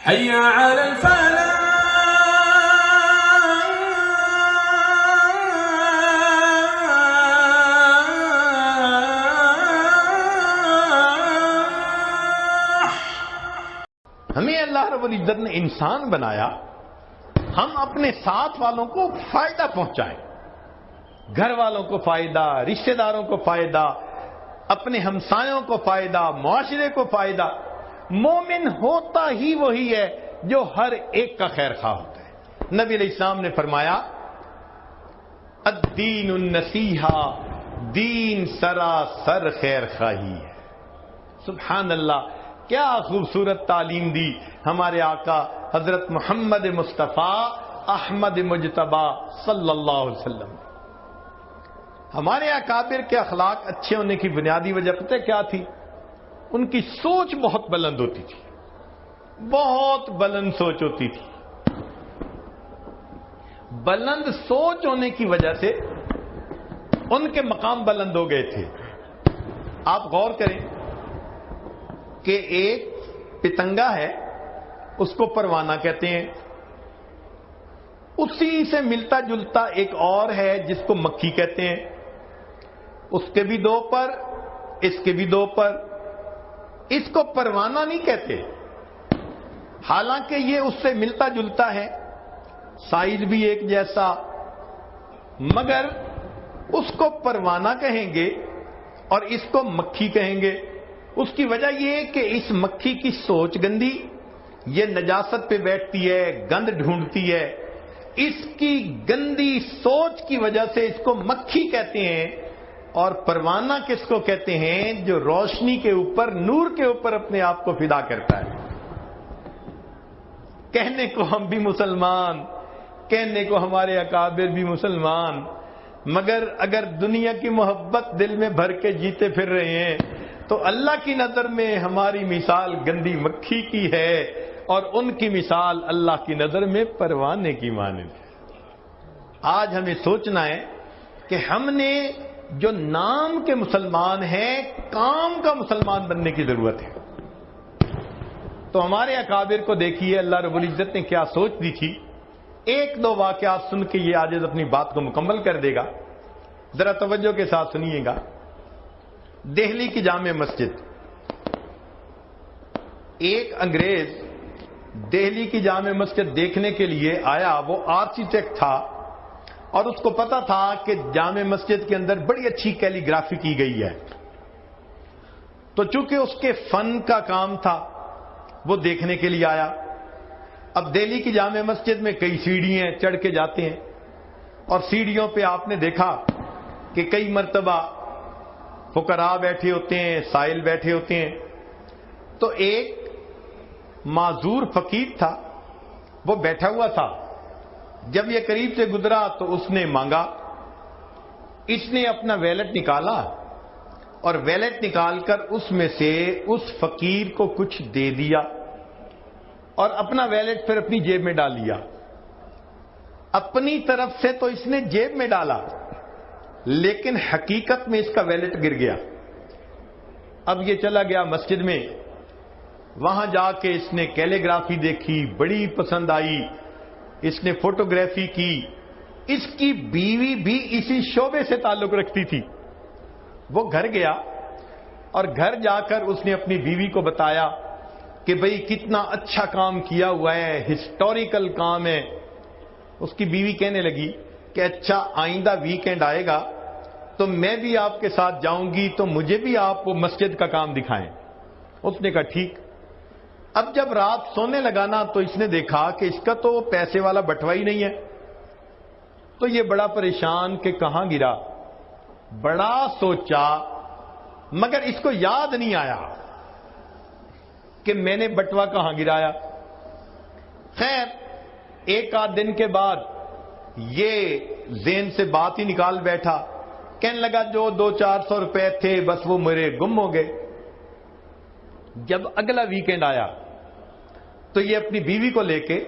حي على الفلاح. ہمیں اللہ رب العزت نے انسان بنایا، ہم اپنے ساتھ والوں کو فائدہ پہنچائیں، گھر والوں کو فائدہ، رشتہ داروں کو فائدہ، اپنے ہمسایوں کو فائدہ، معاشرے کو فائدہ۔ مومن ہوتا ہی وہی ہے جو ہر ایک کا خیر خواہ ہوتا ہے۔ نبی علیہ السلام نے فرمایا الدین النصیحہ، دین سراسر خیر خواہی ہے۔ سبحان اللہ، کیا خوبصورت تعلیم دی ہمارے آقا حضرت محمد مصطفیٰ احمد مجتبی صلی اللہ علیہ وسلم۔ ہمارے اکابر کے اخلاق اچھے ہونے کی بنیادی وجہ پتہ کیا تھی؟ ان کی سوچ بہت بلند ہوتی تھی، بہت بلند سوچ ہوتی تھی۔ بلند سوچ ہونے کی وجہ سے ان کے مقام بلند ہو گئے تھے۔ آپ غور کریں کہ ایک پتنگا ہے، اس کو پروانہ کہتے ہیں، اسی سے ملتا جلتا ایک اور ہے جس کو مکھی کہتے ہیں، اس کے بھی دو پر، اس کے بھی دو پر، اس کو پروانہ نہیں کہتے، حالانکہ یہ اس سے ملتا جلتا ہے، سائز بھی ایک جیسا، مگر اس کو پروانہ کہیں گے اور اس کو مکھی کہیں گے۔ اس کی وجہ یہ ہے کہ اس مکھی کی سوچ گندی، یہ نجاست پہ بیٹھتی ہے، گند ڈھونڈتی ہے، اس کی گندی سوچ کی وجہ سے اس کو مکھی کہتے ہیں۔ اور پروانہ کس کو کہتے ہیں؟ جو روشنی کے اوپر، نور کے اوپر اپنے آپ کو فدا کرتا ہے۔ کہنے کو ہم بھی مسلمان، کہنے کو ہمارے اکابر بھی مسلمان، مگر اگر دنیا کی محبت دل میں بھر کے جیتے پھر رہے ہیں تو اللہ کی نظر میں ہماری مثال گندی مکھی کی ہے اور ان کی مثال اللہ کی نظر میں پروانے کی مانند ہے۔ آج ہمیں سوچنا ہے کہ ہم نے جو نام کے مسلمان ہیں، کام کا مسلمان بننے کی ضرورت ہے۔ تو ہمارے اکابر کو دیکھیے اللہ رب العزت نے کیا سوچ دی تھی۔ ایک دو واقعات سن کے یہ عاجز اپنی بات کو مکمل کر دے گا، ذرا توجہ کے ساتھ سنیے گا۔ دہلی کی جامع مسجد، ایک انگریز دہلی کی جامع مسجد دیکھنے کے لیے آیا، وہ آرکیٹیکٹ تھا اور اس کو پتا تھا کہ جامع مسجد کے اندر بڑی اچھی کیلی گرافی کی گئی ہے، تو چونکہ اس کے فن کا کام تھا وہ دیکھنے کے لیے آیا۔ اب دہلی کی جامع مسجد میں کئی سیڑھیاں چڑھ کے جاتے ہیں اور سیڑھیوں پہ آپ نے دیکھا کہ کئی مرتبہ فقراء بیٹھے ہوتے ہیں، سائل بیٹھے ہوتے ہیں۔ تو ایک معذور فقیر تھا، وہ بیٹھا ہوا تھا۔ جب یہ قریب سے گزرا تو اس نے مانگا، اس نے اپنا ویلٹ نکالا اور ویلٹ نکال کر اس میں سے اس فقیر کو کچھ دے دیا اور اپنا ویلٹ پھر اپنی جیب میں ڈال لیا۔ اپنی طرف سے تو اس نے جیب میں ڈالا، لیکن حقیقت میں اس کا ویلٹ گر گیا۔ اب یہ چلا گیا مسجد میں، وہاں جا کے اس نے کیلیگرافی دیکھی، بڑی پسند آئی، اس نے فوٹوگرافی کی۔ اس کی بیوی بھی اسی شعبے سے تعلق رکھتی تھی۔ وہ گھر گیا اور گھر جا کر اس نے اپنی بیوی کو بتایا کہ بھئی کتنا اچھا کام کیا ہوا ہے، ہسٹوریکل کام ہے۔ اس کی بیوی کہنے لگی کہ اچھا آئندہ ویکینڈ آئے گا تو میں بھی آپ کے ساتھ جاؤں گی، تو مجھے بھی آپ وہ مسجد کا کام دکھائیں۔ اس نے کہا ٹھیک۔ اب جب رات سونے لگانا تو اس نے دیکھا کہ اس کا تو پیسے والا بٹوا ہی نہیں ہے، تو یہ بڑا پریشان کہ کہاں گرا، بڑا سوچا، مگر اس کو یاد نہیں آیا کہ میں نے بٹوا کہاں گرایا۔ خیر ایک آدھ دن کے بعد یہ ذہن سے بات ہی نکال بیٹھا، کہنے لگا جو 200-400 روپے تھے بس وہ میرے گم ہو گئے۔ جب اگلا ویکینڈ آیا تو یہ اپنی بیوی کو لے کے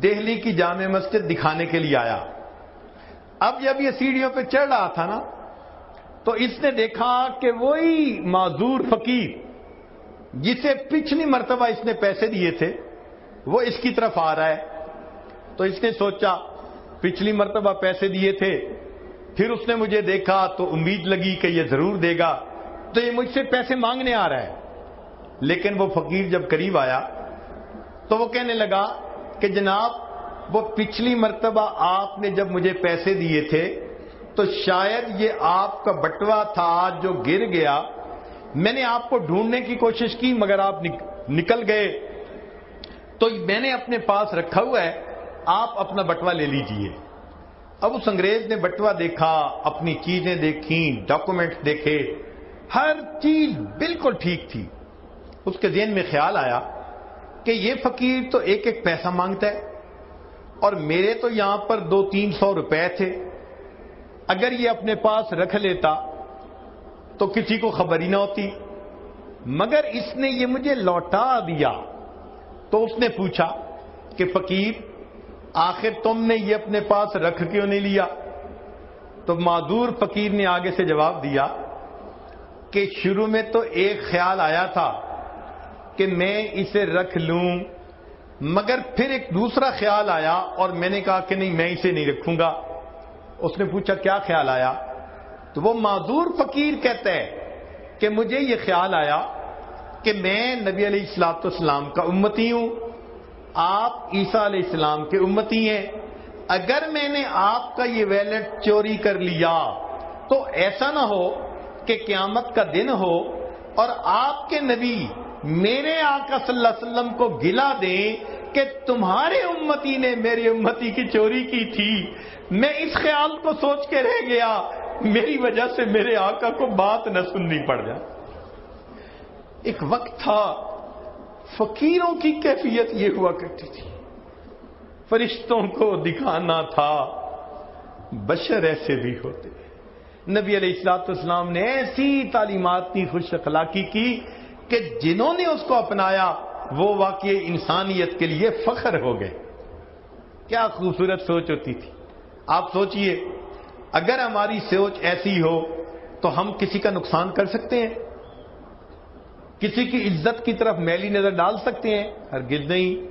دہلی کی جامع مسجد دکھانے کے لیے آیا۔ اب جب یہ سیڑھیوں پہ چڑھ رہا تھا نا، تو اس نے دیکھا کہ وہی معذور فقیر جسے پچھلی مرتبہ اس نے پیسے دیے تھے، وہ اس کی طرف آ رہا ہے، تو اس نے سوچا پچھلی مرتبہ پیسے دیے تھے، پھر اس نے مجھے دیکھا تو امید لگی کہ یہ ضرور دے گا، تو یہ مجھ سے پیسے مانگنے آ رہا ہے۔ لیکن وہ فقیر جب قریب آیا تو وہ کہنے لگا کہ جناب وہ پچھلی مرتبہ آپ نے جب مجھے پیسے دیے تھے تو شاید یہ آپ کا بٹوا تھا جو گر گیا، میں نے آپ کو ڈھونڈنے کی کوشش کی مگر آپ نکل گئے، تو میں نے اپنے پاس رکھا ہوا ہے، آپ اپنا بٹوا لے لیجئے۔ اب اس انگریز نے بٹوا دیکھا، اپنی چیزیں دیکھیں، ڈاکومنٹ دیکھے، ہر چیز بالکل ٹھیک تھی۔ اس کے ذہن میں خیال آیا کہ یہ فقیر تو ایک ایک پیسہ مانگتا ہے اور میرے تو یہاں پر 200-300 روپے تھے، اگر یہ اپنے پاس رکھ لیتا تو کسی کو خبر ہی نہ ہوتی، مگر اس نے یہ مجھے لوٹا دیا۔ تو اس نے پوچھا کہ فقیر آخر تم نے یہ اپنے پاس رکھ کیوں نہیں لیا؟ تو معذور فقیر نے آگے سے جواب دیا کہ شروع میں تو ایک خیال آیا تھا کہ میں اسے رکھ لوں، مگر پھر ایک دوسرا خیال آیا اور میں نے کہا کہ نہیں میں اسے نہیں رکھوں گا۔ اس نے پوچھا کیا خیال آیا؟ تو وہ معذور فقیر کہتا ہے کہ مجھے یہ خیال آیا کہ میں نبی علیہ الصلوۃ والسلام کا امتی ہوں، آپ عیسیٰ علیہ السلام کے امتی ہیں، اگر میں نے آپ کا یہ ویلٹ چوری کر لیا تو ایسا نہ ہو کہ قیامت کا دن ہو اور آپ کے نبی میرے آقا صلی اللہ علیہ وسلم کو گلا دیں کہ تمہارے امتی نے میرے امتی کی چوری کی تھی۔ میں اس خیال کو سوچ کے رہ گیا، میری وجہ سے میرے آقا کو بات نہ سننی پڑ جائے۔ ایک وقت تھا فقیروں کی کیفیت یہ ہوا کرتی تھی، فرشتوں کو دکھانا تھا بشر ایسے بھی ہوتے۔ نبی علیہ الصلوۃ والسلام نے ایسی تعلیمات کی خوش اخلاقی کی کہ جنہوں نے اس کو اپنایا وہ واقعی انسانیت کے لیے فخر ہو گئے۔ کیا خوبصورت سوچ ہوتی تھی۔ آپ سوچئے اگر ہماری سوچ ایسی ہو تو ہم کسی کا نقصان کر سکتے ہیں؟ کسی کی عزت کی طرف میلی نظر ڈال سکتے ہیں؟ ہرگز نہیں۔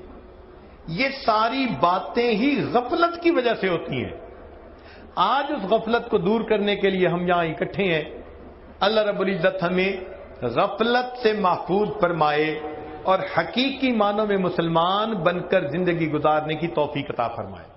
یہ ساری باتیں ہی غفلت کی وجہ سے ہوتی ہیں۔ آج اس غفلت کو دور کرنے کے لیے ہم یہاں اکٹھے ہیں۔ اللہ رب العزت ہمیں غفلت سے محفوظ فرمائے اور حقیقی معنوں میں مسلمان بن کر زندگی گزارنے کی توفیق عطا فرمائے۔